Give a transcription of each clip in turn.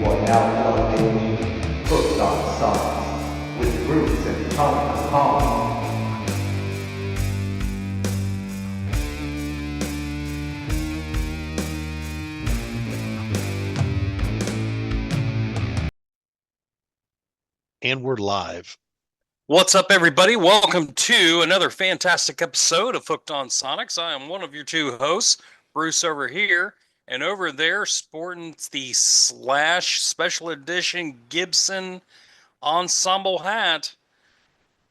are now plugged into Hooked on Science with Bruce and Tony Khan. And we're live. What's up, everybody? Welcome to another fantastic episode of Hooked on Sonics. I am one of your two hosts, Bruce over here, and over there, sporting the Slash Special Edition Gibson Ensemble hat,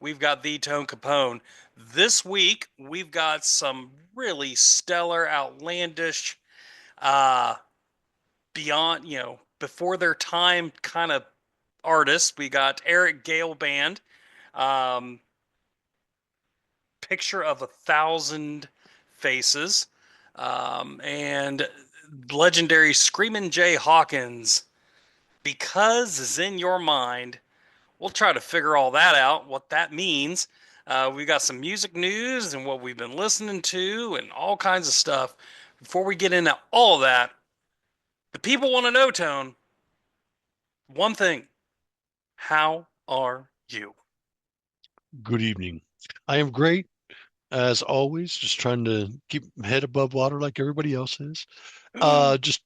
we've got the Tone Capone. This week, we've got some really stellar, outlandish, uh, beyond, before their time kind of artists. We got Eric Gale Band. Um, Picture of 1,000 Faces, and legendary Screamin' Jay Hawkins. Because is in your mind. We'll try to figure all that out, what that means. We got some music news and what we've been listening to and all kinds of stuff. Before we get into all of that, the people want to know, Tone, one thing. How are you? Good evening. I am great, as always, just trying to keep my head above water like everybody else is. Just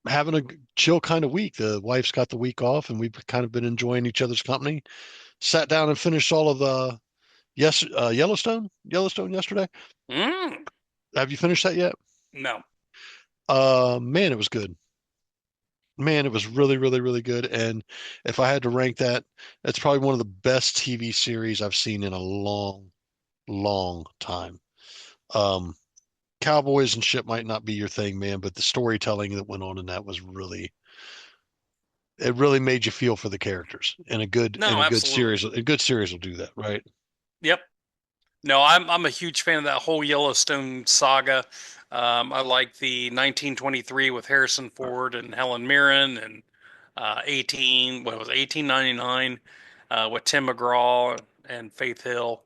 having a chill kind of week. The wife's got the week off, and we've kind of been enjoying each other's company. Sat down and finished all of the Yellowstone yesterday. Mm, Have you finished that yet? no. Man, it was good. Man, it was really, really, really good. And if I had to rank that, it's probably one of the best TV series I've seen in a long, long time. Um, Cowboys and shit might not be your thing, man, but the storytelling that went on in that was really, it really made you feel for the characters. And No, a good absolutely. series, a good series will do that, right? Yep. No, I'm a huge fan of that whole Yellowstone saga. I like the 1923 with Harrison Ford and Helen Mirren, and 1899 with Tim McGraw and Faith Hill.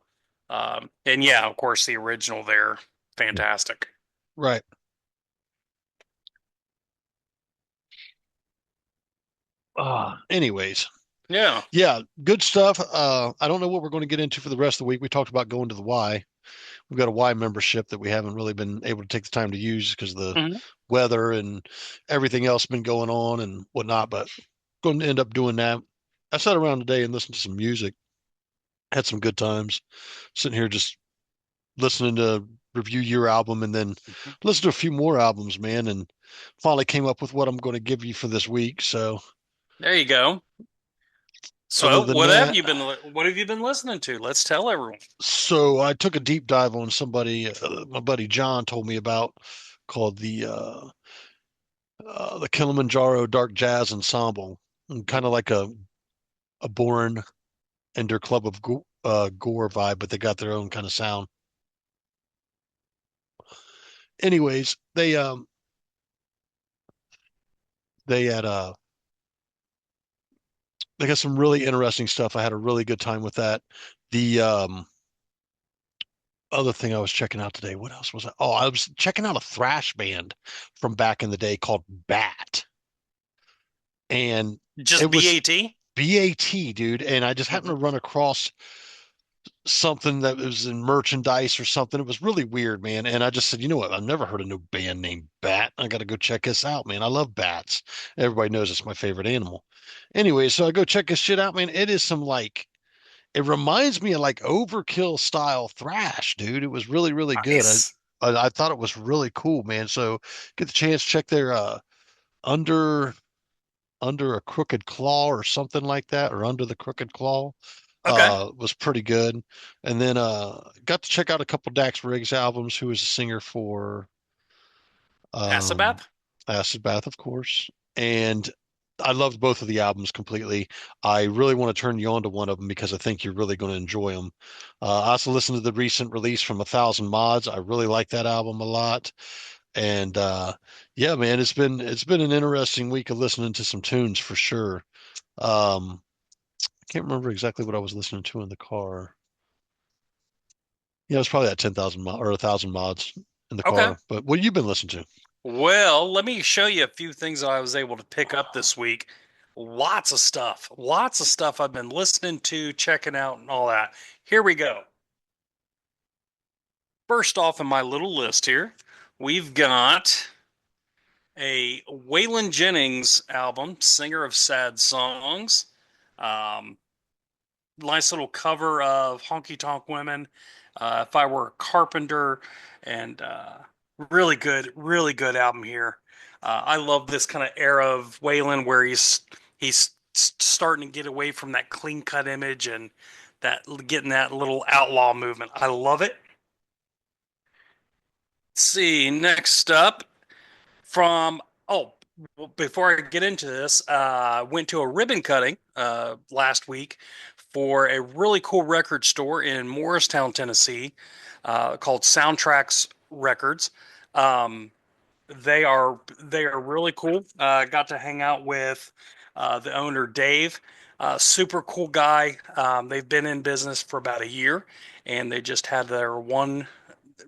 And yeah, of course, the original there, fantastic. Right. Anyways, Yeah. yeah, good stuff. I don't know what we're going to get into for the rest of the week. We talked about going to the Y. We've got a Y membership that we haven't really been able to take the time to use because of the Mhm. weather and everything else been going on and whatnot, but going to end up doing that. I sat around today and listened to some music, had some good times, sitting here just listening to review your album and then listen to a few more albums, man, and finally came up with what I'm going to give you for this week. So There you go. other So, than that, what have you been listening to? Let's tell everyone. so I took a deep dive on somebody my buddy John told me about called the Kilimanjaro Dark Jazz Ensemble, kind of like a Bourne and their Club of Gore vibe, but they got their own kind of sound. Anyways, they had they got some really interesting stuff. I had a really good time with that. The other thing I was checking out today, what else was I? Oh, I was checking out a thrash band from back in the day called Bat, and Just it was BAT? BAT, dude. And I just happened Mhm. to run across something that was in merchandise or something. It was really weird, man. And I just said, you know what? I've never heard of no band named Bat. I got to go check this out, man. I love bats. Everybody knows it's my favorite animal. Anyway, so I go check this shit out, man. It is some like, it reminds me of like overkill style thrash, dude. It was really, really good. Nice. I thought it was really cool, man. So get the chance, check their under under a crooked claw or something like that, or under the crooked claw. Okay. Was pretty good. And then got to check out a couple Dax Riggs albums, who was a singer for um Asabath? Acid Bath, of course. And I loved both of the albums completely. I really want to turn you on to one of them because I think you're really going to enjoy them. I also listened to the recent release from A Thousand Mods. I really like that album a lot. And yeah, man, it's been an interesting week of listening to some tunes for sure. I can't remember exactly what I was listening to in the car. Yeah, it was probably that 10,000 or 1,000 mods in the Okay. car. But what have you been listening to? Well, let me show you a few things that I was able to pick up this week. Lots of stuff. Lots of stuff I've been listening to, checking out, and all that. Here we go. First off in my little list here, we've got a Waylon Jennings album, singer of sad songs. Um, Nice little cover of Honky Tonk Women, If I Were a Carpenter, and really good album here. I love this kind of era of Waylon where he's starting to get away from that clean cut image and that getting that little outlaw movement. I love it. Let's see, next up from oh, well, before I get into this, I went to a ribbon cutting last week for a really cool record store in Morristown, Tennessee, called Soundtracks Records. Um, they are really cool. Got to hang out with the owner Dave, super cool guy. They've been in business for about a year, and they just had their one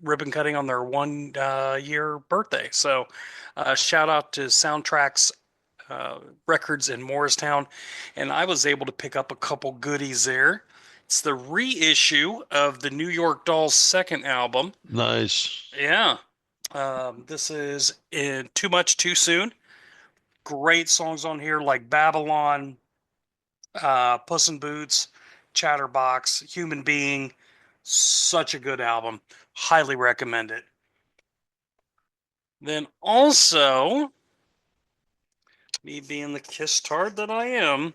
ribbon cutting on their 1 year birthday. So, shout out to Soundtracks Records in Morristown, and I was able to pick up a couple goodies there. It's the reissue of the New York Dolls' second album. Nice. Yeah. This is in Too Much Too Soon. Great songs on here like Babylon, Puss in Boots, Chatterbox, Human Being. Such a good album. Highly recommend it. Then also, me being the kiss tard that I am,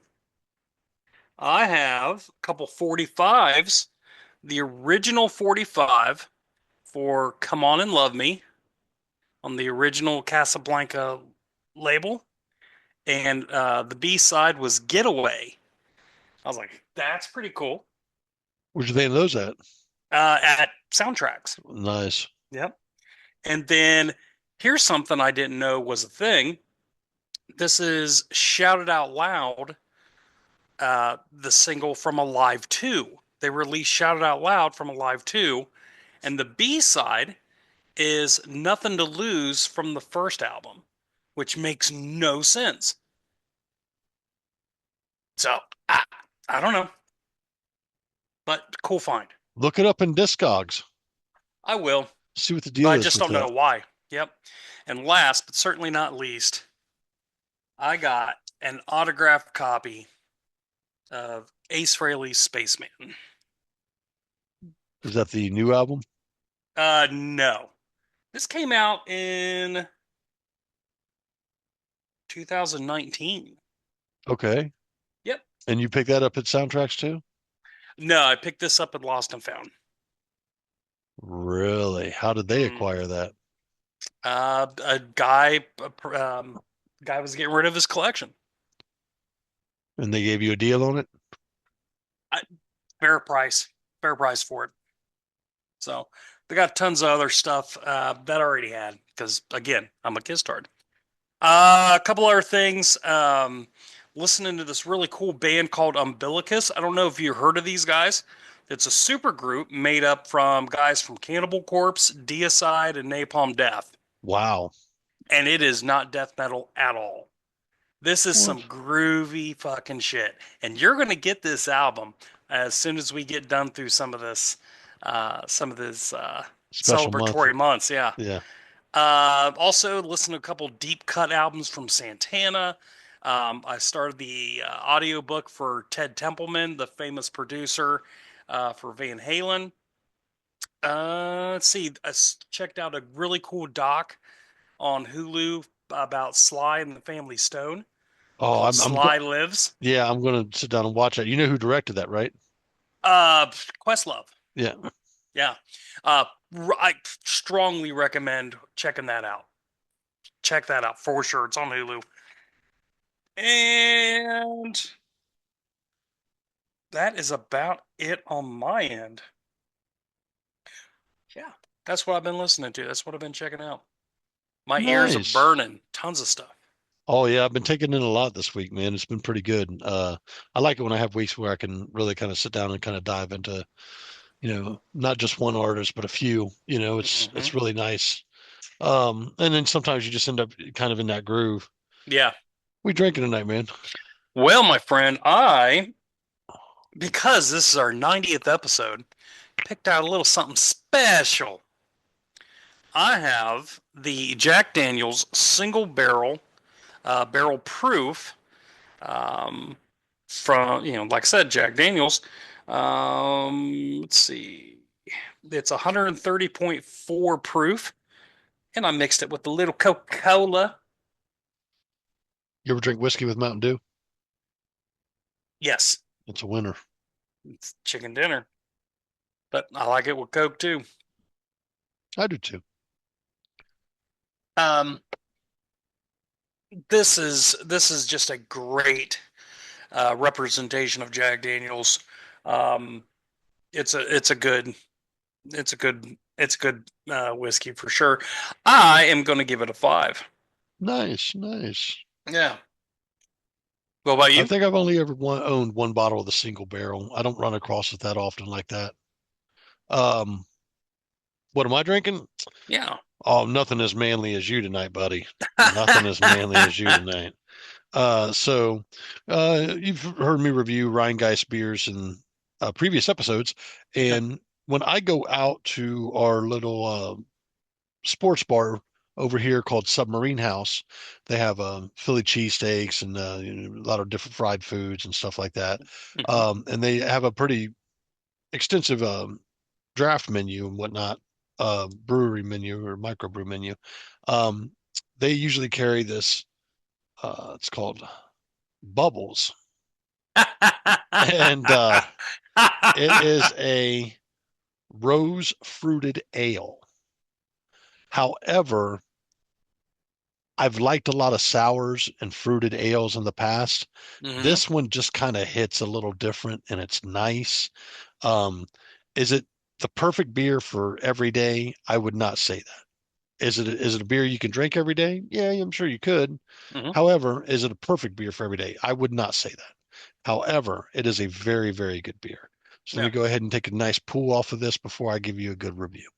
I have a couple 45s. The original 45 for Come On and Love Me on the original Casablanca label. And the B side was Getaway. I was like, that's pretty cool. Where'd you think of those at? At Soundtracks. Nice. Yep. And then here's something I didn't know was a thing. This is Shouted Out Loud, the single from Alive 2. They released Shouted Out Loud from Alive 2. And the B side is Nothing to Lose from the first album, which makes no sense. So, I don't know. But cool find. Look it up in Discogs. I will. See what the But deal I is just with don't know that. why. Yep. And last, but certainly not least, I got an autographed copy of Ace Frehley's Spaceman. Is that the new album? No. This came out in 2019. Okay. Yep. And you pick that up at Soundtracks too? No, I picked this up at Lost and Found. Really? How did they Mm. acquire that? A guy was getting rid of his collection. And they gave you a deal on it? Fair price for it. So they got tons of other stuff that I already had because again, I'm a kiss tard. A couple other things. Listening to this really cool band called Umbilicus. I don't know if you heard of these guys. It's a super group made up from guys from Cannibal Corpse, Deicide, and Napalm Death. Wow. And it is not death metal at all. This is some What? groovy fucking shit. And you're going to get this album as soon as we get done through some of this Special month. celebratory months. Yeah. Yeah. Also, listen to a couple deep cut albums from Santana. I started the audiobook for Ted Templeman, the famous producer for Van Halen. Let's see. I checked out a really cool doc on Hulu about Sly and the Family Stone Oh, called I'm Sly Lives. yeah, I'm gonna sit down and watch that. You know who directed that, right? Questlove. Yeah. Yeah. I strongly recommend checking that out. Check that out for sure. It's on Hulu. And that is about it on my end. Yeah, that's what I've been listening to. That's what I've been checking out. My ears are Nice. burning. Tons of stuff. Oh yeah, I've been taking in a lot this week, man. It's been pretty good. I like it when I have weeks where I can really kind of sit down and kind of dive into, not just one artist, but a few. It's Mhm. really nice. And then sometimes you just end up kind of in that groove. Yeah. We drinking tonight, man. Well, my friend, because this is our 90th episode, picked out a little something special. I have the Jack Daniel's single barrel, barrel proof, um, from, like I said, Jack Daniel's. Let's see. It's 130.4 proof, and I mixed it with a little Coca-Cola. You ever drink whiskey with Mountain Dew? Yes, It's a winner. it's chicken dinner, but I like it with Coke too. I do too. Um, this is just a great representation of Jack Daniel's. Um, it's a good whiskey for sure. I am going to give it a 5. Nice, nice. Yeah. What about I you? think I've only ever owned one bottle of the single barrel. I don't run across it that often like that. Um, what am I drinking? Yeah. Oh, nothing as manly as you tonight, buddy. Nothing as manly as you tonight. You've heard me review Rhinegeist beers in previous episodes, and when I go out to our little sports bar over here called Submarine House, they have Philly cheesesteaks and a lot of different fried foods and stuff like that. And they have a pretty extensive draft menu and whatnot, brewery menu or microbrew menu. Um, they usually carry this. It's called Bubbles, and it is a rose fruited ale. However, I've liked a lot of sours and fruited ales in the past. Hmm. This one just kind of hits a little different and it's nice. Um, is it the perfect beer for every day? I would not say that. Is it a beer you can drink every day? Yeah, I'm sure you could. Hmm. However, is it a perfect beer for every day? I would not say that. However, it is a very, very good beer. So let Yeah. me go ahead and take a nice pull off of this before I give you a good review.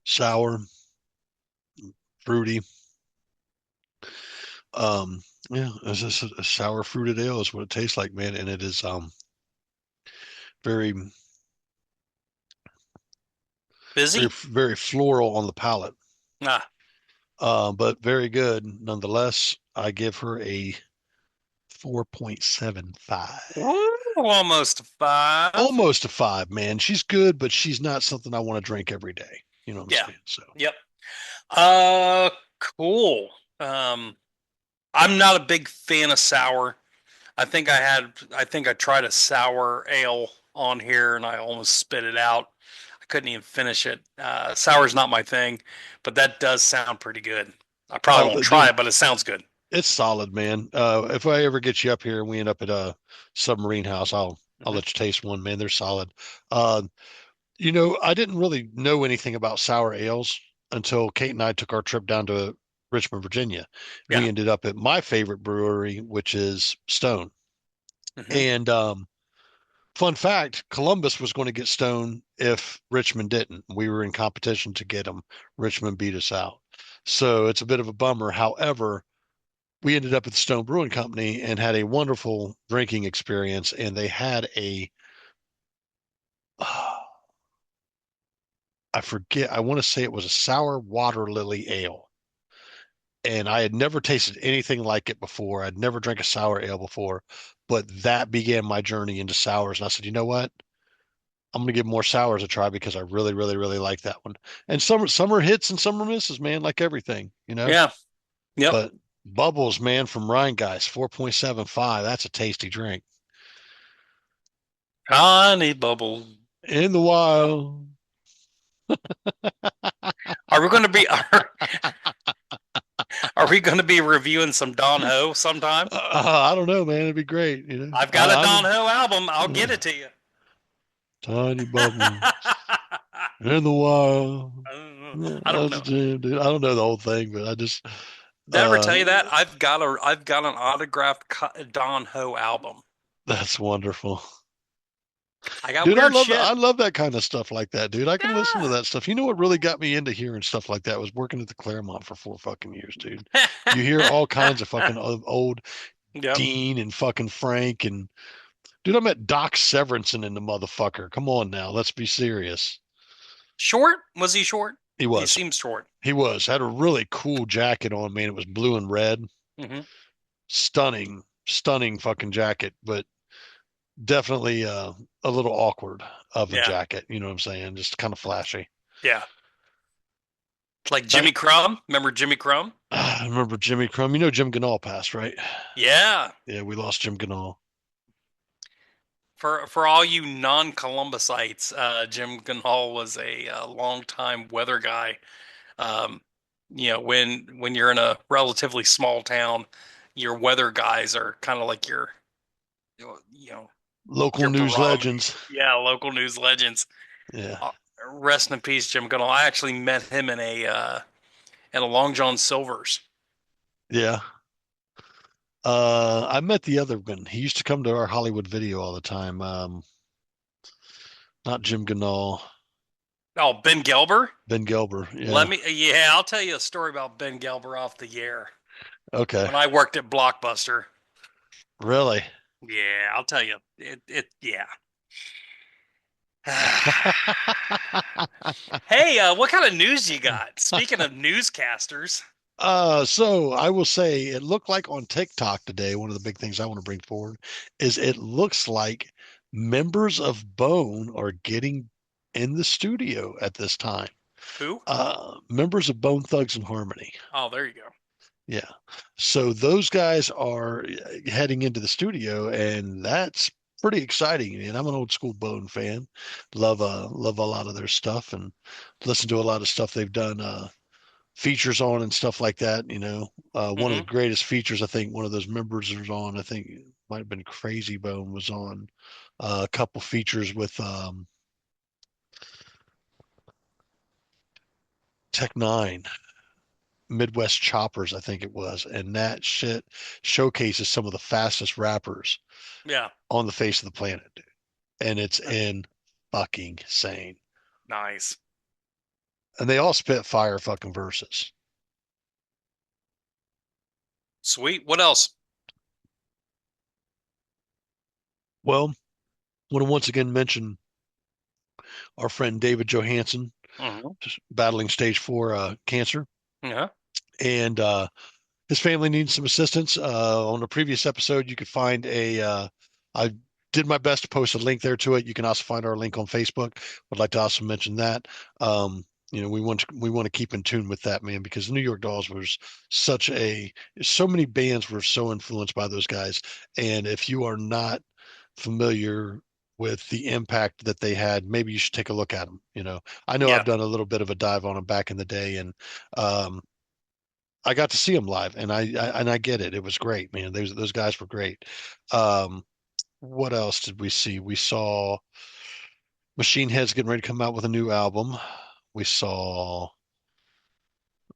Sour, fruity. Um, yeah, it's just a sour fruited ale is what it tastes like, man, and it is very, very, Busy? very floral on the palate. Ah. But very good nonetheless. I give her a 4.75. Ooh, almost a 5. Almost a 5, man. She's good, but she's not something I want to drink every day. You know what Yeah. I'm saying? So, Yep. Uh, cool. Um, I'm not a big fan of sour. I think I tried a sour ale on here and I almost spit it out. I couldn't even finish it. Sour's not my thing, but that does sound pretty good. I probably won't try dude, it, but it sounds good. it's solid, man. If I ever get you up here and we end up at a submarine house, I'll Hmm. let you taste one, man. They're solid. Uh, I didn't really know anything about sour ales until Kate and I took our trip down to Richmond, Virginia. Yeah. We ended up at my favorite brewery, which is Stone. Hmm. And fun fact, Columbus was going to get Stone if Richmond didn't. We were in competition to get them. Richmond beat us out. So it's a bit of a bummer. However, we ended up at the Stone Brewing Company and had a wonderful drinking experience. And they had I forget, I want to say it was a sour water lily ale. And I had never tasted anything like it before. I'd never drank a sour ale before, but that began my journey into sours. And I said, you know what? I'm gonna give more sours a try because I really, really, really like that one. And some are hits and some are misses, man, like everything. Yeah. Yep. But Bubbles, man, from Rhinegeist, 4.75. That's a tasty drink. Honey bubble. In the wild. Are we going to be are we going to be reviewing some Don Ho sometime? I don't know, man. It'd be great. I've got a Don Ho album. I'll get it to you. Tiny bubble in the wild. I don't That's a know. jam, dude. I don't know the whole thing, but I just Did I ever uh tell you that I've got an autographed Don Ho album? that's wonderful. I got Dude, I weird love that. shit. I love that kind of stuff like that, dude. I got Dude, weird I shit. love that kind of stuff. I can listen to Yeah. that stuff. You know what really got me into hearing stuff like that was working at the Claremont for 4 fucking years, dude. You hear all kinds of fucking old Yep. Dean and fucking Frank and dude, I met Doc Severinsen in the motherfucker. Come on now, let's be serious. Short? Was he short? He He was. seems short. He was. Had a really cool jacket on, man. It was blue and red. Hmm. Stunning, stunning fucking jacket, but definitely a little awkward of a Yeah. jacket. You know what I'm saying? Just kind of flashy. Yeah. Like Back, Jimmy Crumb. Remember Jimmy Crumb? I remember Jimmy Crum. You know Jim Ganal passed, right? Yeah. Yeah, we lost Jim Ganal. For all you non-Columbusites, Jim Gunhall was a, long-time weather guy. Um, when you're in a relatively small town, your weather guys are kind of like you know, Local your news barometer. legends. Yeah, local news legends. Yeah. Uh, Rest in peace, Jim Gunhall. I actually met him in a Long John Silver's. Yeah. I met the other one. He used to come to our Hollywood video all the time. Not Jim Ganal, Oh, Ben Gelber. Ben Gelber. Yeah. Yeah, I'll tell you a story about Ben Gelber off the air. Okay. When I worked at Blockbuster. Really? Yeah, I'll tell you. Yeah. Hey, what kind of news you got? Speaking of newscasters. So I will say it looked like on TikTok today, one of the big things I want to bring forward is it looks like members of Bone are getting in the studio at this time. Who? Members of Bone Thugs and Harmony. Oh, there you go. Yeah. So those guys are heading into the studio, and that's pretty exciting. And I'm an old school Bone fan. Love a lot of their stuff and listen to a lot of stuff they've done features on and stuff like that. One of the Hmm. greatest features I think one of those members was on, I think it might have been Crazy Bone was on a couple features with Tech Nine. Midwest Choppers, I think it was. And that shit showcases some of the fastest rappers Yeah, on the face of the planet, dude. And it's in fucking insane. nice. And they all spit fire fucking verses. Sweet. What else? Well, I want to once again mention our friend David Johansen, Hmm. just battling stage 4 cancer. Yeah. And his family needs some assistance. On a previous episode, you could find I did my best to post a link there to it. You can also find our link on Facebook. Would like to also mention that. We want to keep in tune with that, man, because the New York Dolls was so many bands were so influenced by those guys. And if you are not familiar with the impact that they had, maybe you should take a look at them. I know I've Yeah. done a little bit of a dive on them back in the day, and um, I got to see them live, and I get it. It was great, man. Those guys were great. Um, what else did we see? We saw Machine Head's getting ready to come out with a new album. We saw,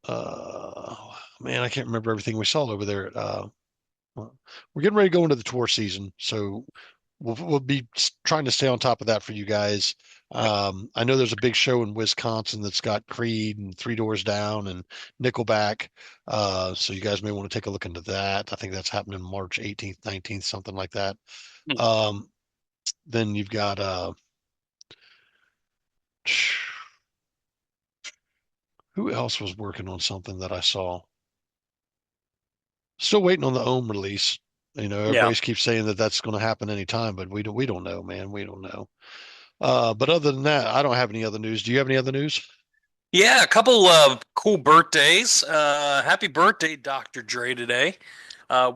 man, I can't remember everything we saw over there. Well, we're getting ready to go into the tour season, so we'll be trying to stay on top of that for you guys. I know there's a big show in Wisconsin that's got Creed and Three Doors Down and Nickelback. So you guys may want to take a look into that. I think that's happening March 18th, 19th, something like that. Um, then you've got who else was working on something that I saw? Still waiting on the Ohm release. Yeah. Everybody keeps saying that that's going to happen anytime, but we don't know, man. We don't know. But other than that, I don't have any other news. Do you have any other news? Yeah, a couple of cool birthdays. Happy birthday, Dr. Dre, today.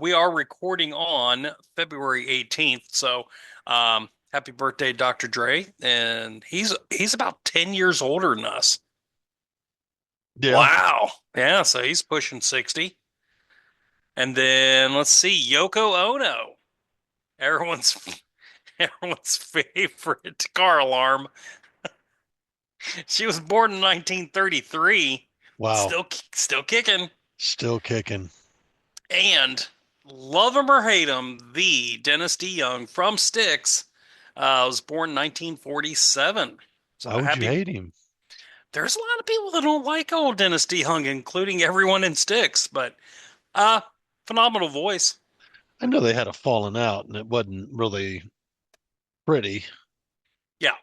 We are recording on February 18th, so happy birthday, Dr. Dre. And he's about 10 years older than us. Yeah. Wow. Yeah, so he's pushing 60. And then let's see, Yoko Ono, everyone's everyone's favorite car alarm. She was born in 1933, Wow. still kicking. Still kicking. And love him or hate him, the Dennis DeYoung from Styx I was born 1947. So Why would you happy. hate him? There's a lot of people that don't like old Dennis D. Hung, including everyone in Styx, but uh, phenomenal voice. I know they had a falling out and it wasn't really pretty. Yeah.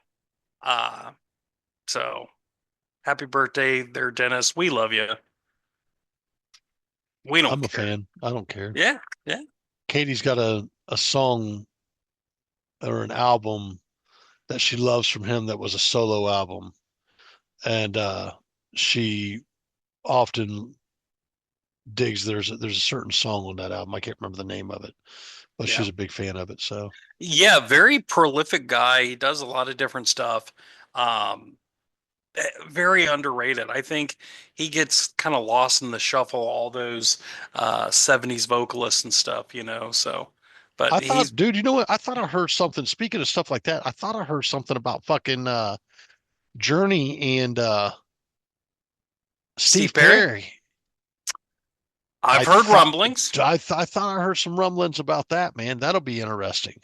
Uh, so happy birthday there, Dennis. We love you. We don't I'm a care. fan. I don't care. Yeah. Yeah. Katie's got a song or an album that she loves from him that was a solo album. And she often digs there's a certain song on that album. I can't remember the name of it, but Yeah. she's a big fan of it. So Yeah. Very prolific guy. He does a lot of different stuff. Um, very underrated. I think he gets kind of lost in the shuffle, all those 70s vocalists and stuff, so but I he's thought, dude, you know what? I thought I heard something. Speaking of stuff like that, I thought I heard something about fucking Journey and Steve Steve Perry. Perry. I've I heard thought rumblings. I thought I heard some rumblings about that, man. That'll be interesting.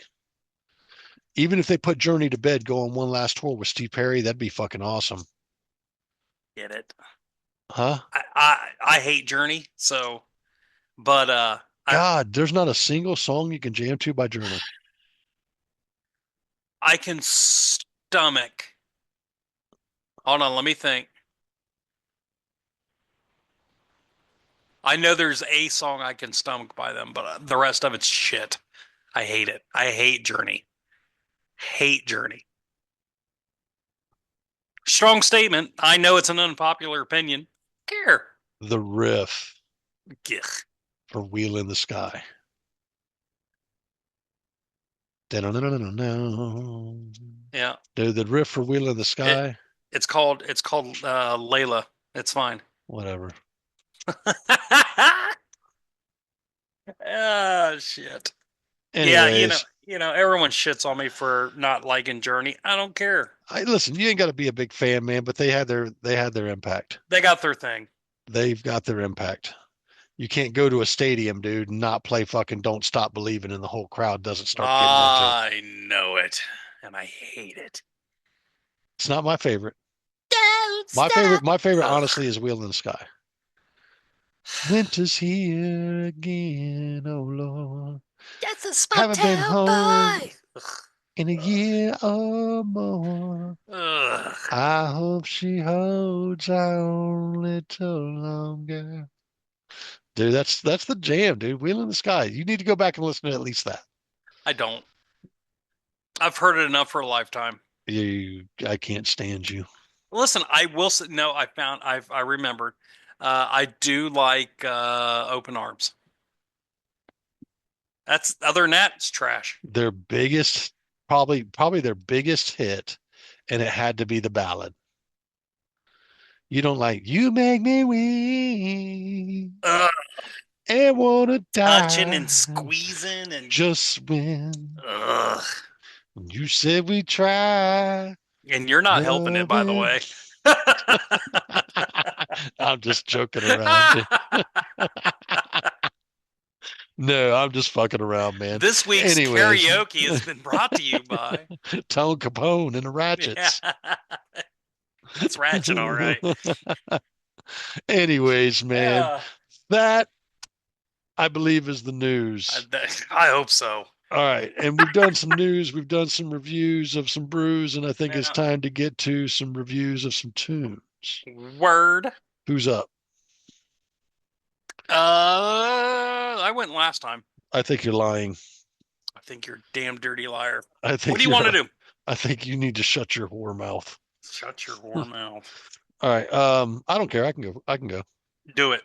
Even if they put Journey to bed, go on one last tour with Steve Perry, that'd be fucking awesome. Get it. Huh? I hate Journey, so but God, there's not a single song you can jam to by Journey. I can stomach. Hold on, let me think. I know there's a song I can stomach by them, but the rest of it's shit. I hate it. I hate Journey. Hate Journey. Strong statement. I know it's an unpopular opinion. Care. The riff Gih. for Wheel in the Sky. Da-na-na-na-na-na. Yeah. Dude, the riff for Wheel in the Sky, It's called Layla. It's fine. whatever. Ah, shit. Yeah, Anyways, everyone shits on me for not liking Journey. I don't care. listen, you ain't got to be a big fan, man, but they had their impact. They got their thing. They've got their impact. You can't go to a stadium, dude, and not play fucking Don't Stop Believing and the whole crowd doesn't start getting into it. I know it, and I hate it. It's not my favorite. Don't My stop. favorite Ugh. honestly is Wheel in the Sky. Winter's here again, oh Lord. That's a small Haven't been town home boy. in a year or more. Ugh. I hope she holds on a little longer. Dude, that's the jam, dude. Wheel in the Sky. You need to go back and listen to at least that. I don't. I've heard it enough for a lifetime. I can't stand you. Listen, I will say no. I remembered. I do like Open Arms. That's other than that, it's trash. Their biggest, probably their biggest hit, and it had to be the ballad. You don't like "You Make Me Weak" Ugh, and wanna touching and die squeezing and just when ugh. you said we try And you're not helping it, by the loving. way. I'm just joking around. No, I'm just fucking around, man. This week's Anyways, karaoke has been brought to you by. Tone Capone and the Yeah, Ratchets. that's ratchet, all right. Anyways, man, Yeah, that I believe is the news. I hope so. All right, and we've done some news, we've done some reviews of some brews, and I think it's Yeah. time to get to some reviews of some tunes. Word. Who's up? I went last time. I think you're lying. I think you're a damn dirty liar. I think What do you want to do? I think you need to shut your whore mouth. Shut your whore mouth. All right. I don't care. I can go. I can go. Do it.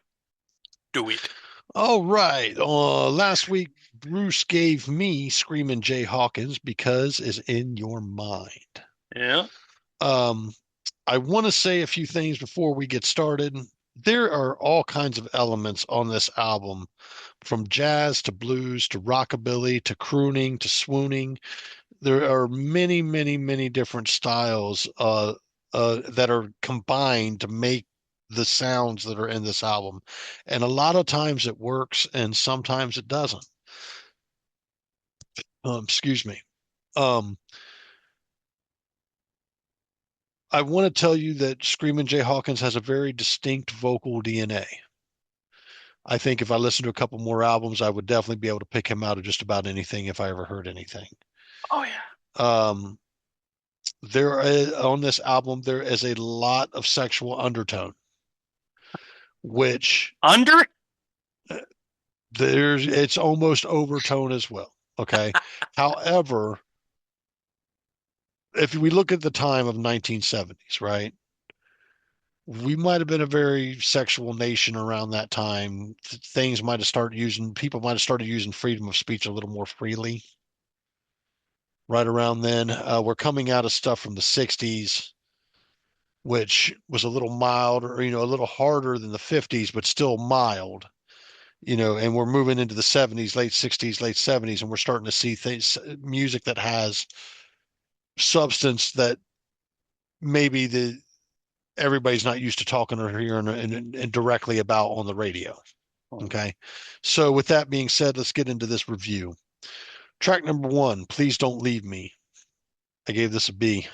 Do it. All right. Last week, Bruce gave me Screaming Jay Hawkins because is in your mind. Yeah. I want to say a few things before we get started. There are all kinds of elements on this album, from jazz to blues to rockabilly to crooning to swooning. There are many, many, many different styles that are combined to make the sounds that are in this album. And a lot of times it works and sometimes it doesn't. Excuse me. Um, I want to tell you that Screamin' Jay Hawkins has a very distinct vocal DNA. I think if I listened to a couple more albums, I would definitely be able to pick him out of just about anything if I ever heard anything. Oh yeah. Um, on this album, there is a lot of sexual undertone, which Under? it's almost overtone as well. Okay. However, if we look at the time of 1970s, right? We might have been a very sexual nation around that time. Things might have started using, people might have started using freedom of speech a little more freely right around then. We're coming out of stuff from the 60s, which was a little mild or, a little harder than the 50s, but still mild, and we're moving into the 70s, late 60s, late 70s, and we're starting to see things, music that has substance that maybe everybody's not used to talking or hearing and directly about on the radio. Okay. So with that being said, let's get into this review. Track number 1, Please Don't Leave Me. I gave this a B.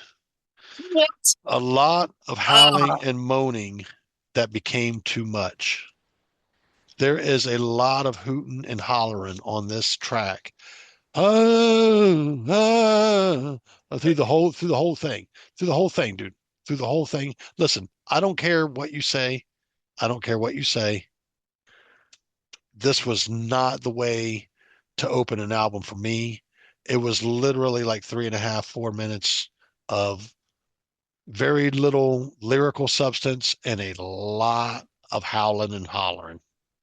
What? A lot of howling and moaning that became too much. There is a lot of hooting and hollering on this track. Through the whole thing. Through the whole thing, dude. Through the whole thing. Listen, I don't care what you say. I don't care what you say. This was not the way to open an album for me. It was literally like 3.5, 4 minutes of very little lyrical substance and a lot of howling and hollering.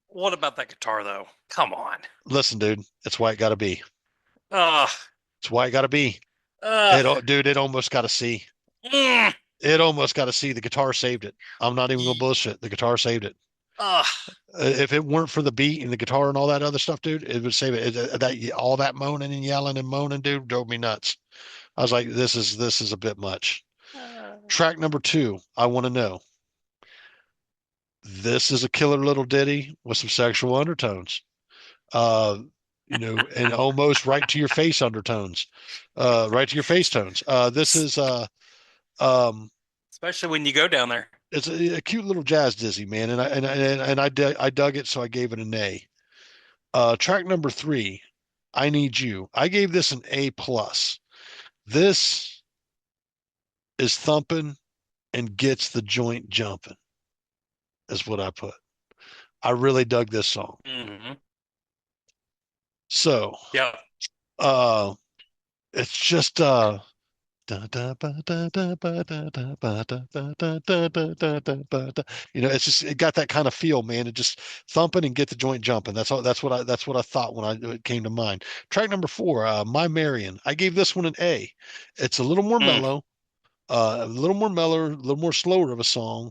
What about that guitar though? Come on. Listen, dude, it's why it got to be. Uh, It's why it got to be. Dude, it almost got to see. mm, It almost got to see. The guitar saved it. I'm not even gonna bullshit. The guitar saved it. uh, If it weren't for the beat and the guitar and all that other stuff, dude, it would save it. All that moaning and yelling and moaning, dude, drove me nuts. I was like, this is a bit much. Track number 2, I Want to Know. This is a killer little ditty with some sexual undertones. And almost right to your face undertones, right to your face tones. This is especially when you go down there. it's a cute little jazz dizzy, man, and I dug it, so I gave it an A. Track number 3, I Need You. I gave this an A plus. This is thumping and gets the joint jumping, is what I put. I really dug this song. Mm-hmm. So, Yeah. it's just it's just, it got that kind of feel, man. It just thumping and get the joint jumping. That's what I thought when it came to mind. Track number 4, My Marion. I gave this one an A. It's a little more mellow, a little more slower of a song.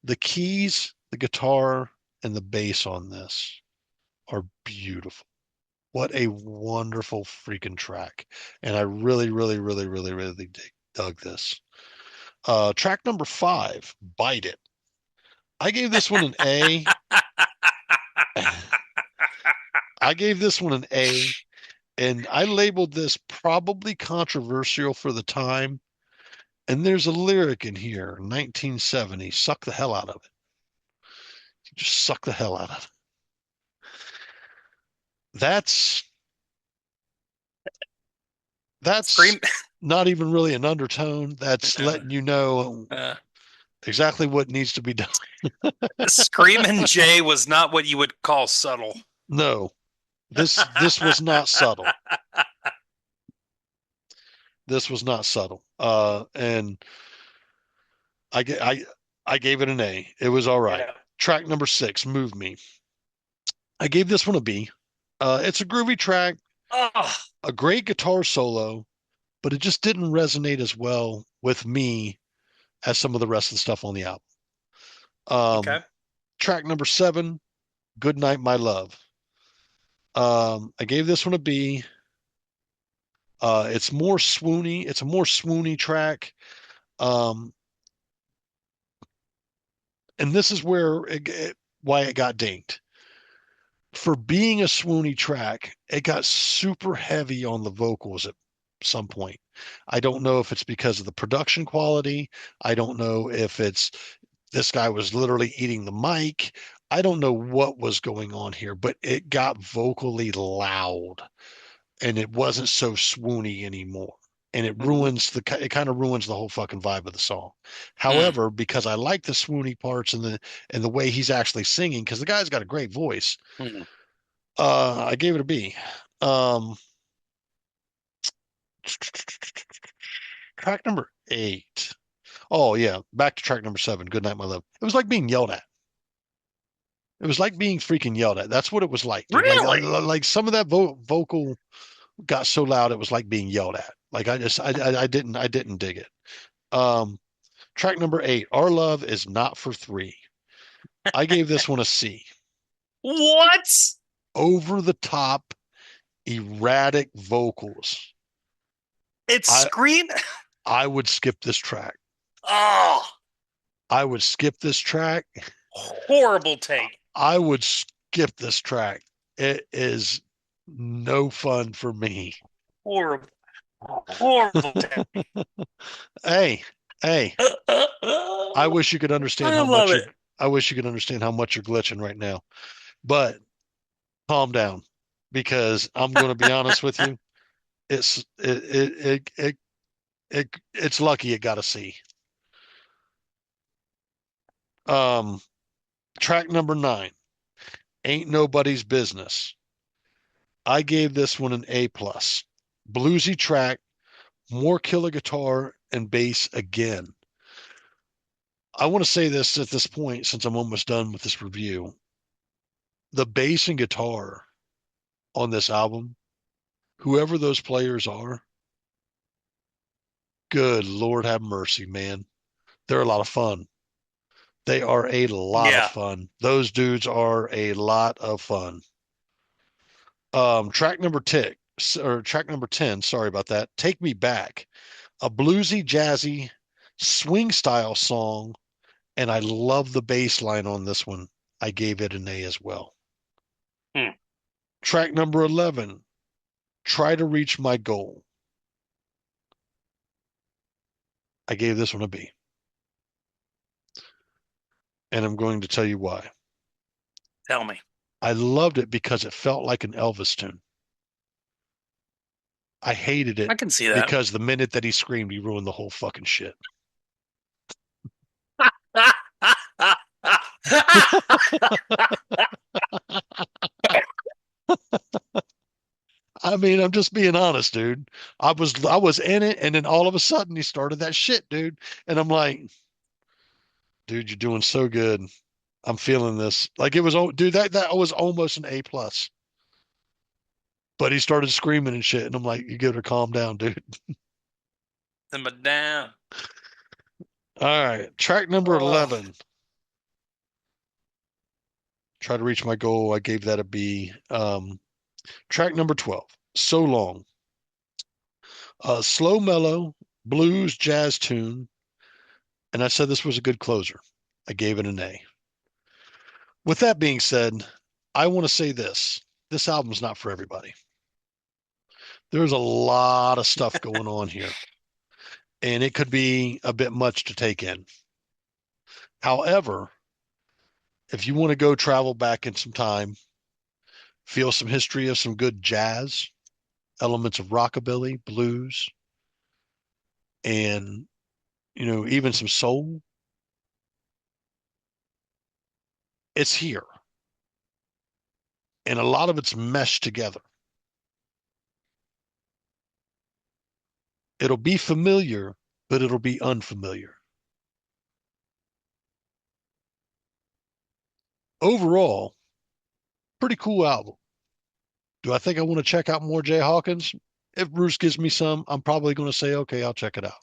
The keys, the guitar, and the bass on this are beautiful. What a wonderful freaking track. And I really, really, really, really, really dug this. Track number 5, Bite It. I gave this one an A. I gave this one an A, and I labeled this probably controversial for the time. And there's a lyric in here, 1970, suck the hell out of it. Just suck the hell out of it. That's Scream. not even really an undertone. That's letting you know exactly what needs to be done. Screamin' Jay was not what you would call subtle. No, this was not subtle. This was not subtle. And I gave it an A. It was all right. Yeah. Track number 6, Move Me. I gave this one a B. It's a groovy track, a great guitar solo, but it just didn't resonate as well with me as some of the rest of the stuff on the album. Okay. Track number 7, Good Night, My Love. I gave this one a B. It's more swoony. It's a more swoony track. And this is where why it got dinged. For being a swoony track, it got super heavy on the vocals some point. I don't know if it's because of the production quality. I don't know if it's this guy was literally eating the mic. I don't know what was going on here, but it got vocally loud and it wasn't so swoony anymore. And it kind of ruins the whole fucking vibe of the song. However, because I like the swoony parts and the way he's actually singing, because the guy's got a great voice, I gave it a B. Track number 8. Oh yeah, back to track number 7. Good Night, My Love. It was like being yelled at. It was like being freaking yelled at. That's what it was like, dude. Really? Like some of that vocal got so loud it was like being yelled at. Like I didn't dig it. Track number 8. Our Love Is Not for Three. I gave this one a C. What? Over the top, erratic vocals. It's scream. I would skip this track. Oh, I would skip this track. horrible take. I would skip this track. It is no fun for me. Horrible take. Hey, I wish you could understand how much I wish you could understand how much you're glitching right now. But calm down, because I'm going to be honest with you. It's lucky it got a C. Track number 9, Ain't Nobody's Business. I gave this one an A+. Bluesy track, more killer guitar and bass again. I want to say this at this point, since I'm almost done with this review. The bass and guitar on this album, whoever those players are, good Lord have mercy, man. They're a lot of fun. They are a lot of fun. Those dudes are a lot of fun. Track number 10, sorry about that. Take Me Back, a bluesy, jazzy, swing style song, and I love the bass line on this one. I gave it an A as well. Track number 11, Try to Reach My Goal. I gave this one a B. And I'm going to tell you why. Tell me. I loved it because it felt like an Elvis tune. I hated it. I can see that. Because the minute that he screamed, he ruined the whole fucking shit. I mean, I'm just being honest, dude. I was in it, and then all of a sudden he started that shit, dude. And I'm like, dude, you're doing so good. I'm feeling this. Like it was, dude, that was almost an A+. But he started screaming and shit, and I'm like, you gotta calm down, dude. Simmer down. All right, track number 11. Try to Reach My Goal. I gave that a B. Track number 12. So Long. Slow, mellow, blues, jazz tune. And I said this was a good closer. I gave it an A. With that being said, I want to say this. This album's not for everybody. There's a lot of stuff going on here. And it could be a bit much to take in. However, if you want to go travel back in some time, feel some history of some good jazz, elements of rockabilly, blues, and, even some soul, it's here. And a lot of it's meshed together. It'll be familiar, but it'll be unfamiliar. Overall, pretty cool album. Do I think I want to check out more Jay Hawkins? If Bruce gives me some, I'm probably going to say, okay, I'll check it out.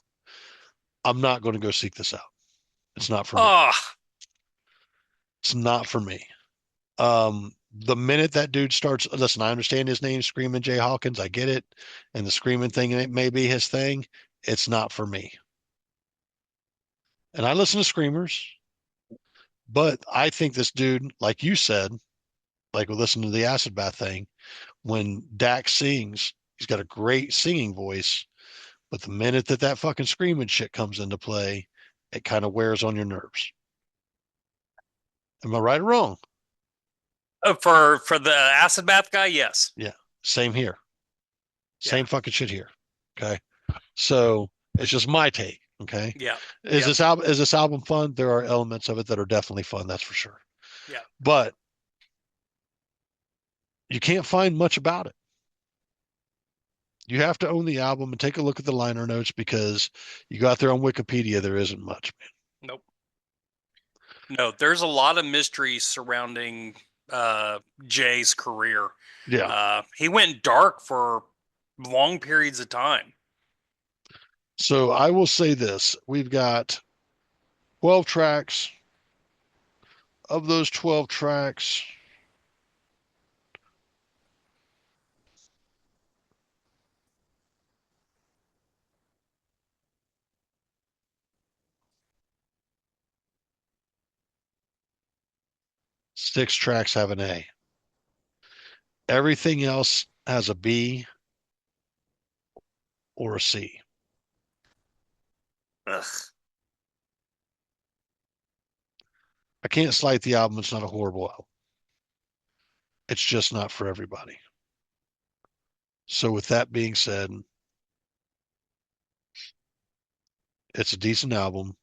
I'm not going to go seek this out. It's not for me. It's not for me. The minute that dude starts, listen, I understand his name, Screaming Jay Hawkins. I get it. And the screaming thing, it may be his thing. It's not for me. And I listen to screamers, but I think this dude, like you said, like we listened to the Acid Bath thing, when Dax sings, he's got a great singing voice, But the minute that fucking screaming shit comes into play, it kind of wears on your nerves. Am I right or wrong? For the acid bath guy, yes. Yeah. Same here. Yeah. Same fucking shit here. Okay. So it's just my take. Okay. Yeah. Is this album fun? There are elements of it that are definitely fun, that's for sure. Yeah. But you can't find much about it. You have to own the album and take a look at the liner notes because you got there on Wikipedia, there isn't much, man. Nope. No, there's a lot of mysteries surrounding Jay's career. Yeah. He went dark for long periods of time. So I will say this. We've got 12 tracks. Of those 12 tracks, six tracks have an A. Everything else has a B or a C. Ugh. I can't slight the album. It's not a horrible album. It's just not for everybody. So with that being said, it's a decent album.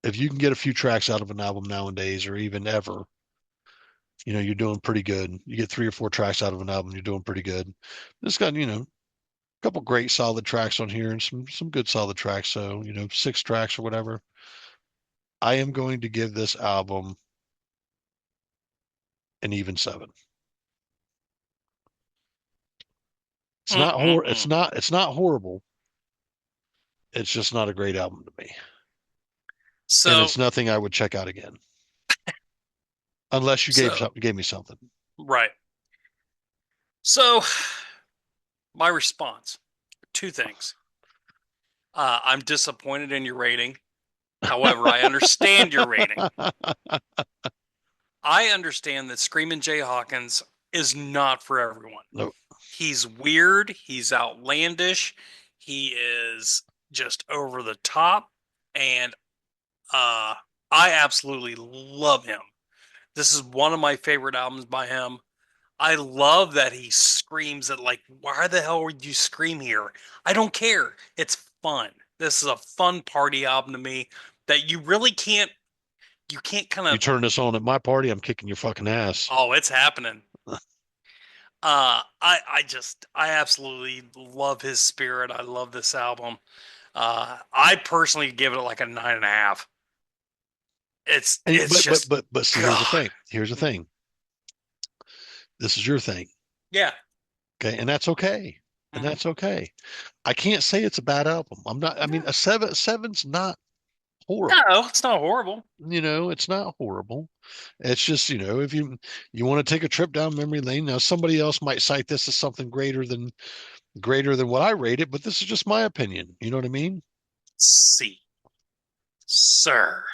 If you can get a few tracks out of an album nowadays or even ever, you're doing pretty good. You get 3 or 4 tracks out of an album, you're doing pretty good. It's got, a couple great solid tracks on here and some good solid tracks. So, 6 tracks or whatever. I am going to give this album an even 7. It's not horrible. It's just not a great album to me. And So it's nothing I would check out again. Unless you gave me something. right. So my response, 2 things. I'm disappointed in your rating. However, I understand your rating. I understand that Screamin' Jay Hawkins is not for everyone. Nope. He's weird. He's outlandish. He is just over the top. And I absolutely love him. This is one of my favorite albums by him. I love that he screams at, like, why the hell would you scream here? I don't care. It's fun. This is a fun party album to me that you really can't, you kind You of, turn this on at my party, I'm kicking your fucking ass. oh, it's happening. I absolutely love his spirit. I love this album. I personally give it like a 9.5. It's just But see, God. Here's the thing. This is your thing. Yeah. Okay. And that's okay. And Mhm. that's okay. I can't say it's a bad album. I mean, seven's not horrible. No, it's not horrible. It's not horrible. It's just, if you want to take a trip down memory lane, now somebody else might cite this as something greater than what I rate it, but this is just my opinion. You know what I mean? See, sir.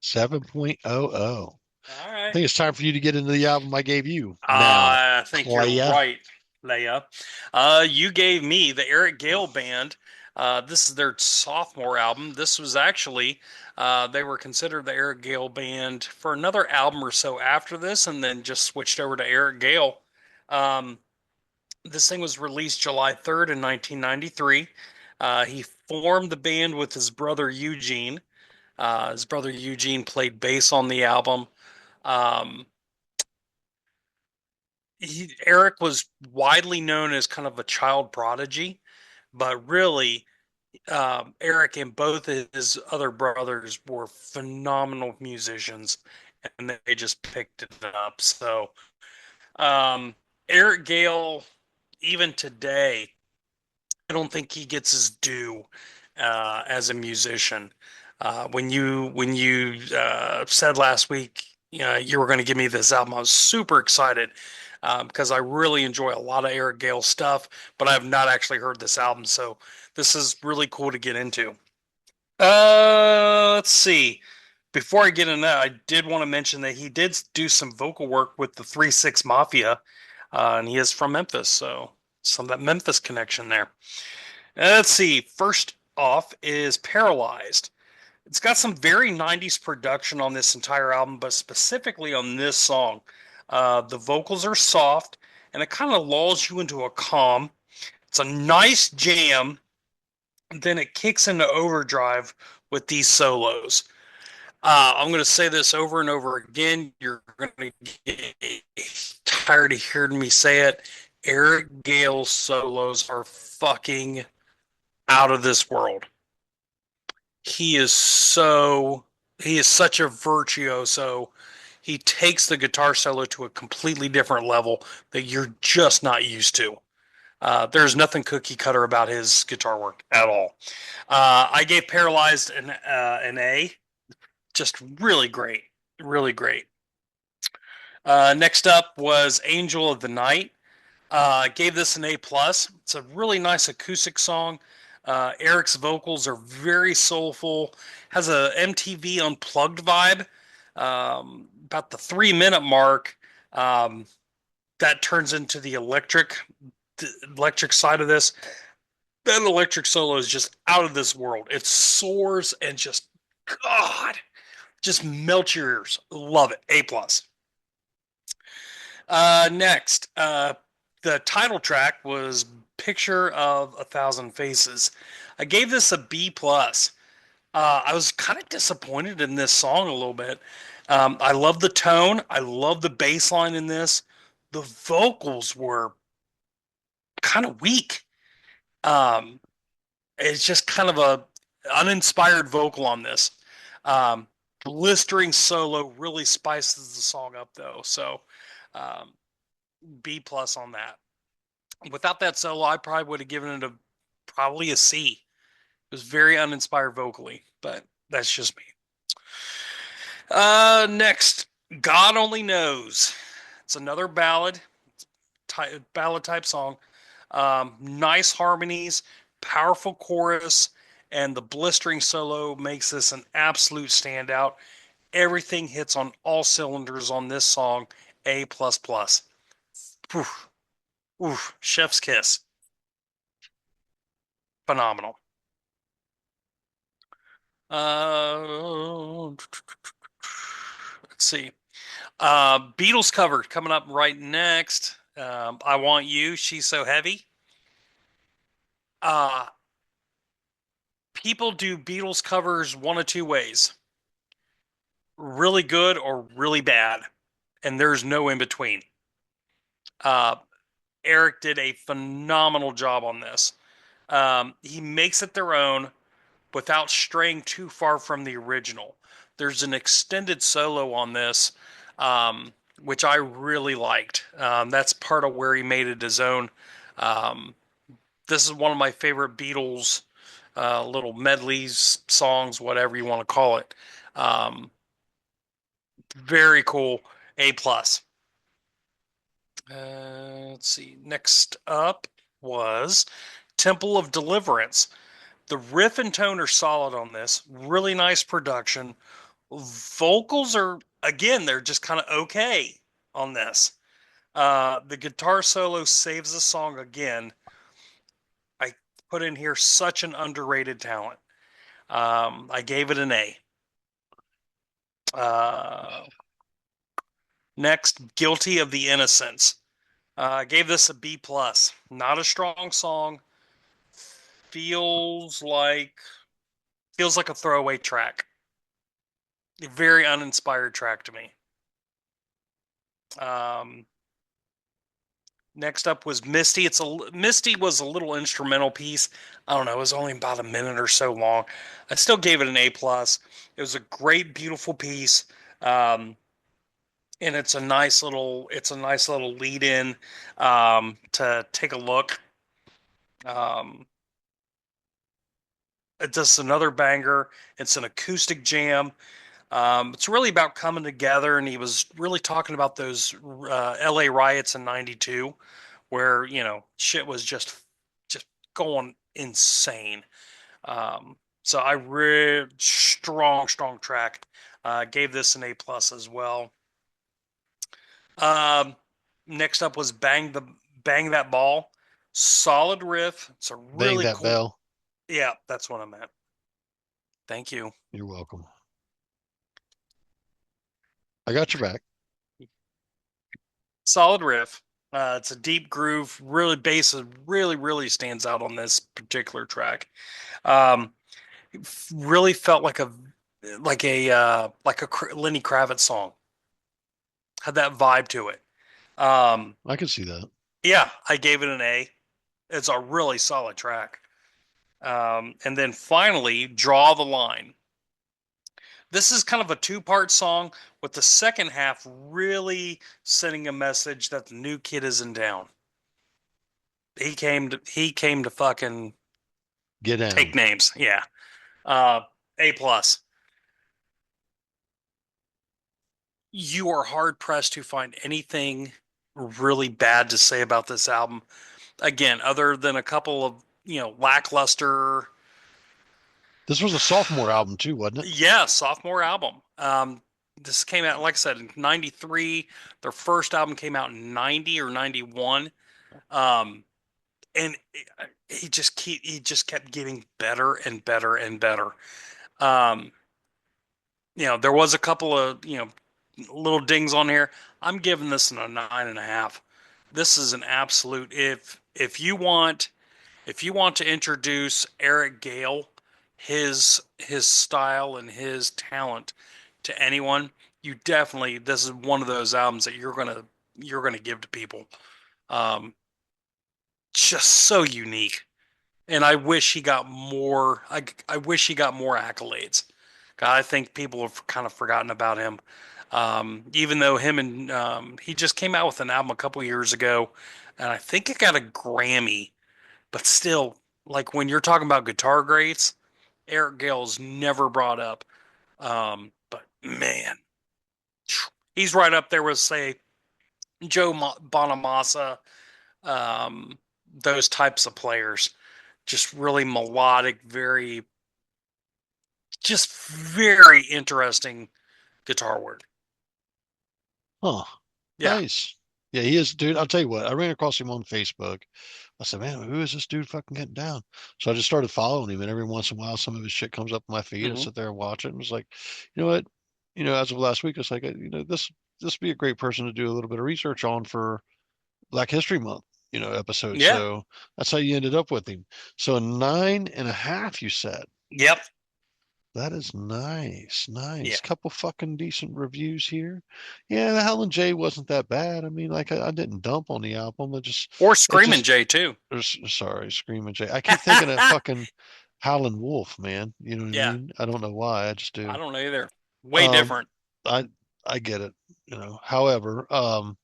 7.00. All I right. think it's time for you to get into the album I gave you. I think you're Playa. right, Leia. You gave me the Eric Gale Band. This is their sophomore album. This was actually, they were considered the Eric Gale Band for another album or so after this, and then just switched over to Eric Gale. This thing was released July 3rd in 1993. He formed the band with his brother Eugene. His brother Eugene played bass on the album. Um, Eric was widely known as kind of a child prodigy, but really, Eric and both of his other brothers were phenomenal musicians, and they just picked it up. So, Eric Gale, even today, I don't think he gets his due as a musician. When you said last week, you were going to give me this album, I was super excited because I really enjoy a lot of Eric Gale stuff, but I have not actually heard this album, so this is really cool to get into. Let's see. Before I get into that, I did want to mention that he did do some vocal work with the 3 6 Mafia, and he is from Memphis, so Some of that Memphis connection there. Let's see. First off is Paralyzed. It's got some very 90s production on this entire album, but specifically on this song. The vocals are soft and it kind of lulls you into a calm. It's a nice jam. And then it kicks into overdrive with these solos. I'm going to say this over and over again. You're going to get tired of hearing me say it. Eric Gale's solos are fucking out of this world. He is such a virtuoso. He takes the guitar solo to a completely different level that you're just not used to. There's nothing cookie cutter about his guitar work at all. I gave Paralyzed an A. Just really great. Really great. Next up was Angel of the Night. Gave this an A plus. It's a really nice acoustic song. Eric's vocals are very soulful. Has a MTV Unplugged vibe. About the 3 minute mark, that turns into the electric side of this. That electric solo is just out of this world. It soars and just melt your ears. Love it. A plus. Next, the title track was Picture of a Thousand Faces. I gave this a B plus. I was kind of disappointed in this song a little bit. I love the tone. I love the bass line in this. The vocals were kind of weak. It's just kind of a uninspired vocal on this. Blistering solo really spices the song up though. So B plus on that. Without that solo, I probably would have given it probably a C. It was very uninspired vocally, but that's just me. Next, God Only Knows. It's another ballad type song. Nice harmonies, powerful chorus, and the blistering solo makes this an absolute standout. Everything hits on all cylinders on this song. A plus plus. Oof. Oof. Chef's kiss. Phenomenal. Let's see. Beatles cover coming up right next. I Want You, She's So Heavy. People do Beatles covers one of two ways. Really good or really bad. And there's no in between. Eric did a phenomenal job on this. He makes it their own without straying too far from the original. There's an extended solo on this, which I really liked. That's part of where he made it his own. This is one of my favorite Beatles little medleys, songs, whatever you want to call it. Very cool. A plus. Let's see. Next up was Temple of Deliverance. The riff and tone are solid on this. Really nice production. Vocals are, again, they're just kind of okay on this. The guitar solo saves the song again. I put in here such an underrated talent. I gave it an A. Next, Guilty of the Innocents. I gave this a B plus. Not a strong song. Feels like a throwaway track. A very uninspired track to me. Next up was Misty. Misty was a little instrumental piece. I don't know. It was only about a minute or so long. I still gave it an A plus. It was a great, beautiful piece. And it's a nice little lead in to take a look. It's just another banger. It's an acoustic jam. It's really about coming together, and he was really talking about those LA riots in '92, where shit was just going insane. So I read strong track. Gave this an A plus as well. Next up was Bang That Ball. Solid riff. It's a Bang really that cool. bell. Yeah, that's what I meant. Thank you. You're welcome. I got your back. Solid riff. It's a deep groove. Really, bass really stands out on this particular track. Um, really felt like a Lenny Kravitz song. Had that vibe to it. I can see that. Yeah, I gave it an A. It's a really solid track. And then finally, Draw the Line. This is kind of a two-part song with the second half really sending a message that the new kid isn't down. He came to fucking Get down. take names. Yeah. A plus. You are hard pressed to find anything really bad to say about this album. Again, other than a couple of, lackluster. This was a sophomore album too, wasn't it? Yeah, sophomore album. This came out, like I said, in '93. Their first album came out in '90 or '91. And he just kept getting better and better and better. Um, there was a couple of, little dings on here. I'm giving this a 9.5. This is an absolute, if you want to introduce Eric Gale, his style and his talent to anyone, this is one of those albums that you're gonna give to people. Um, just so unique. And I wish he got more. I wish he got more accolades. God, I think people have kind of forgotten about him. Even though he just came out with an album a couple years ago, and I think it got a Grammy. But still, like when you're talking about guitar greats, Eric Gale's never brought up. But man, he's right up there with, say, Joe Bonamassa, those types of players. Just really melodic, very interesting guitar work. Huh. Yeah. Nice. Yeah, he is, dude. I'll tell you what, I ran across him on Facebook. I said, man, who is this dude fucking getting down? So I just started following him, and every once in a while, some of his shit comes up on my feed. I Mhm. sit there and watch it, and it's like, you know what? As of last week, it's like, this would be a great person to do a little bit of research on for Black History Month, episode. Yeah. So that's how you ended up with him. So a 9.5, you said. Yep. That is nice. Nice. Yeah. Couple fucking decent reviews here. Yeah, the Helen J wasn't that bad. I mean, like I didn't dump on the album. Or Screaming Jay too. Sorry, Screaming Jay. I keep thinking of fucking Howlin' Wolf, man. You know what I Yeah. mean? I don't know why. I just do. I don't know either. Way different. I get it. However, a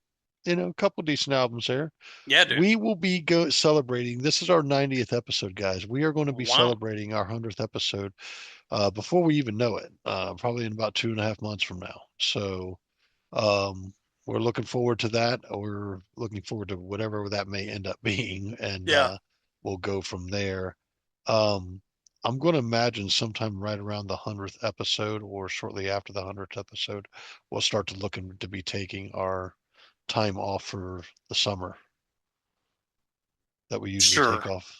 couple decent albums there. Yeah, dude. We will be celebrating. This is our 90th episode, guys. We are going to be Wow. celebrating our 100th episode before we even know it, probably in about 2.5 months from now. So we're looking forward to that. We're looking forward to whatever that may end up being, and Yeah. we'll go from there. I'm going to imagine sometime right around the 100th episode or shortly after the 100th episode, we'll start to looking to be taking our time off for the summer that we usually take Sure. off.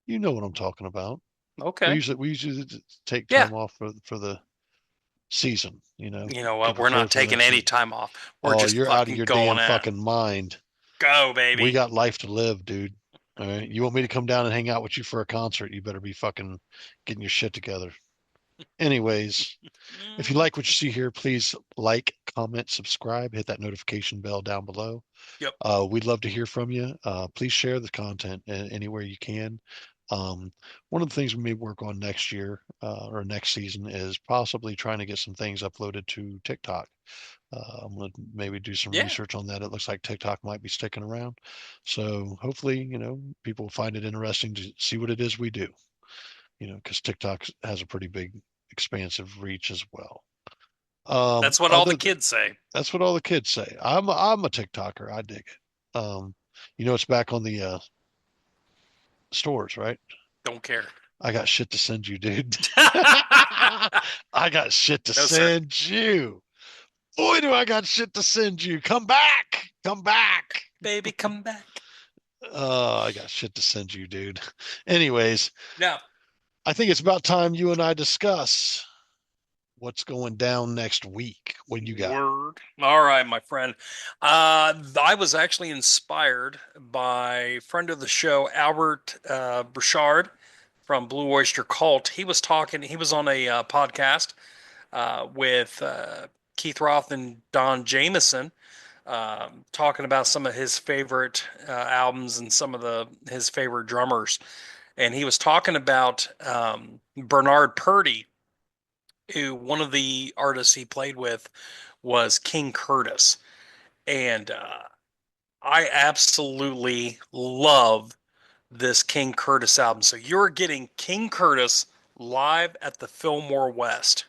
You know what I'm talking about. We Okay. usually take Yeah. time off for the season, You know what? get We're prepared not for the taking next any season. time off. We're Oh, just you're out of fucking your going damn at it. fucking mind. Go, baby. We got life to live, dude. All right. You want me to come down and hang out with you for a concert? You better be fucking getting your shit together. Anyways, if you like what you see here, please like, comment, subscribe, hit that notification bell down below. Yep. We'd love to hear from you. Please share the content anywhere you can. One of the things we may work on next year or next season is possibly trying to get some things uploaded to TikTok. I'm going to maybe do some research on that. It looks like TikTok might be sticking around. So hopefully, people find it interesting to see what it is we do, because TikTok has a pretty big, expansive reach as well. That's what all the kids say. That's what all the kids say. I'm a TikToker. I dig it. It's back on the stores, right? Don't care. I got shit to send you, dude. I got shit to send you. Boy, do I got shit to send you. Come back. Come back. Baby, come back. Oh, I got shit to send you, dude. Anyways, Now, I think it's about time you and I discuss what's going down next week. What do you got? word. All right, my friend. I was actually inspired by friend of the show, Albert Burchard from Blue Oyster Cult. He was talking, he was on a podcast with Keith Roth and Don Jameson, talking about some of his favorite albums and some of his favorite drummers. And he was talking about Bernard Purdy, who one of the artists he played with was King Curtis. And I absolutely love this King Curtis album. So you're getting King Curtis live at the Fillmore West.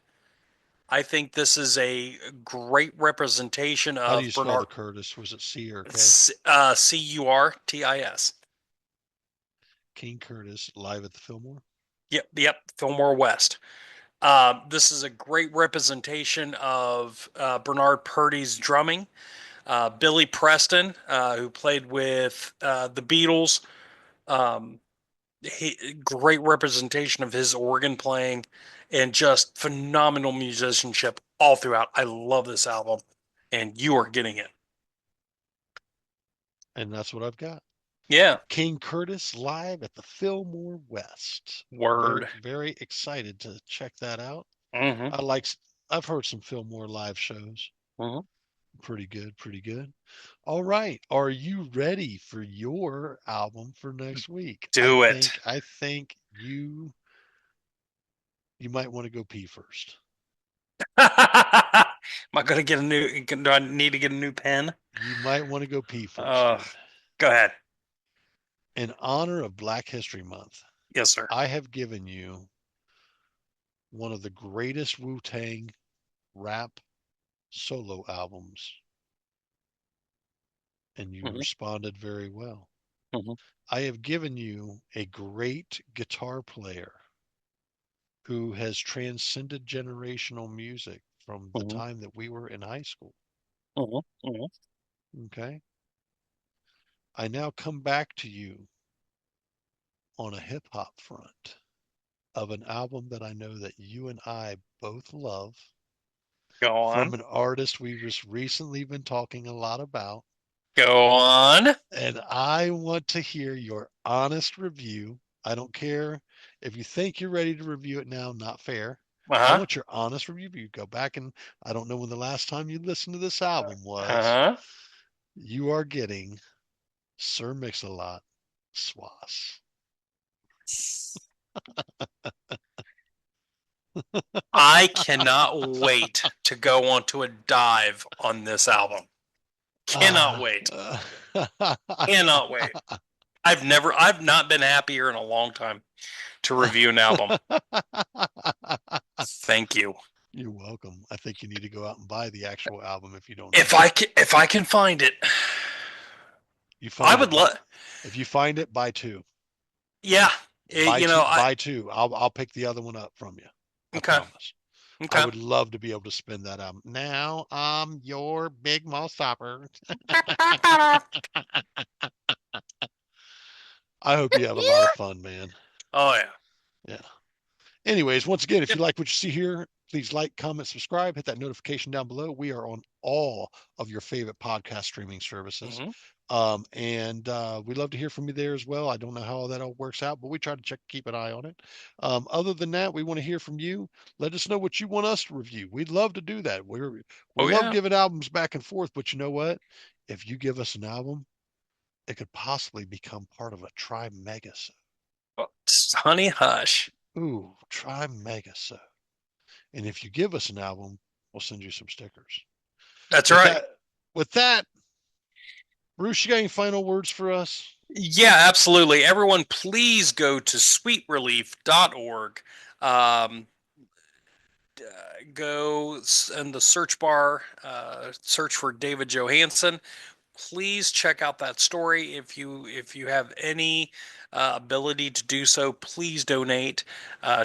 I think this is a great representation How do you of spell the Bernard Curtis? Was it C or K? Curtis. King Curtis live at the Fillmore. Yep, Fillmore West. This is a great representation of Bernard Purdy's drumming. Billy Preston, who played with the Beatles, um, great representation of his organ playing and just phenomenal musicianship all throughout. I love this album, and you are getting it. And that's what I've got. Yeah, King Curtis live at the Fillmore West. Very, word. very excited to check that out. Mm-hmm. I like, I've heard some Fillmore live shows. Mm-hmm. Pretty good, pretty good. All right. Are you ready for your album for next week? Do it. I think you might want to go pee first. Am I going to get a new? Do I need to get a new pen? You might want to go pee first, Uh, dude. Go ahead. In honor of Black History Month, Yes, sir. I have given you one of the greatest Wu-Tang rap solo albums, and you Mm-hmm. responded very well. Mm-hmm. I have given you a great guitar player who has transcended generational music from the Mm-hmm. time that we were in high school. Mm-hmm. Okay. I now come back to you on a hip hop front of an album that I know that you and I both love Go from on. an artist we've just recently been talking a lot about. Go on. And I want to hear your honest review. I don't care if you think you're ready to review it now, not fair. I Uh-huh. want your honest review. You go back and I don't know when the last time you listened to this album was. Uh-huh. You are getting Sir Mix-a-Lot Swass. I cannot wait to go onto a dive on this album. Cannot wait. Cannot wait. I've not been happier in a long time to review an album. Thank you. You're welcome. I think you need to go out and buy the actual album if you don't. If I can find it, you I find would it. love. If you find it, buy two. Yeah, Buy you two. know, Buy two. I'll pick the other one up from you. I okay, promise. I okay. would love to be able to spin that album. Now I'm your big mall stopper. I hope you have a lot of fun, man. Oh yeah. Yeah. Anyways, once again, if Yep. you like what you see here, please like, comment, subscribe, hit that notification down below. We are on all of your favorite podcast streaming services. Mhm. And we'd love to hear from you there as well. I don't know how that all works out, but we try to keep an eye on it. Other than that, we want to hear from you. Let us know what you want us to review. We'd love to do that. We Oh love yeah. giving albums back and forth, but you know what? If you give us an album, it could possibly become part of a Tri Mega. Oh, honey, hush. Ooh, Tri Mega. And if you give us an album, we'll send you some stickers. That's With right. with that, Bruce, you got any final words for us? Yeah, absolutely. Everyone, please go to sweetrelief.org. Um, Go in the search bar, search for David Johansen. Please check out that story. If you have any ability to do so, please donate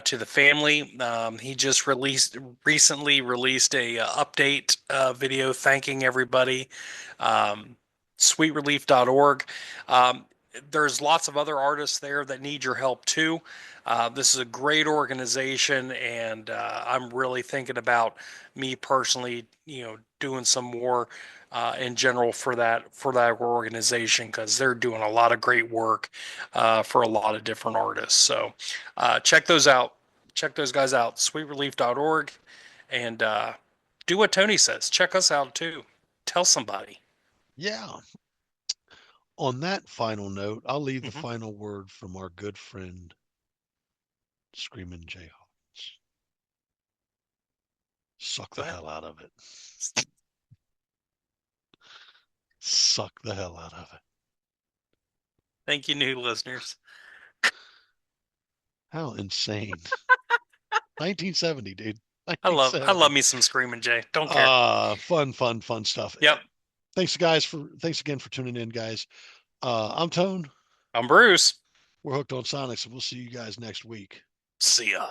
to the family. He just recently released a update video thanking everybody. Sweetrelief.org. there's lots of other artists there that need your help too. This is a great organization, and I'm really thinking about me personally, doing some more in general for that organization, because they're doing a lot of great work for a lot of different artists. So check those out. Check those guys out. Sweetrelief.org, and do what Tony says. Check us out too. Tell somebody. Yeah. On that final note, I'll leave the Mhm. final word from our good friend, Screaming Jay Hawkins. Suck the Go ahead. hell out of it. Suck the hell out of it. Thank you, new listeners. How insane. 1970, dude. I love 1970. me some Screaming Jay. Don't care. Fun stuff. Yep. Thanks again for tuning in, guys. I'm Tone. I'm Bruce. We're hooked on Sonics, and we'll see you guys next week. See ya.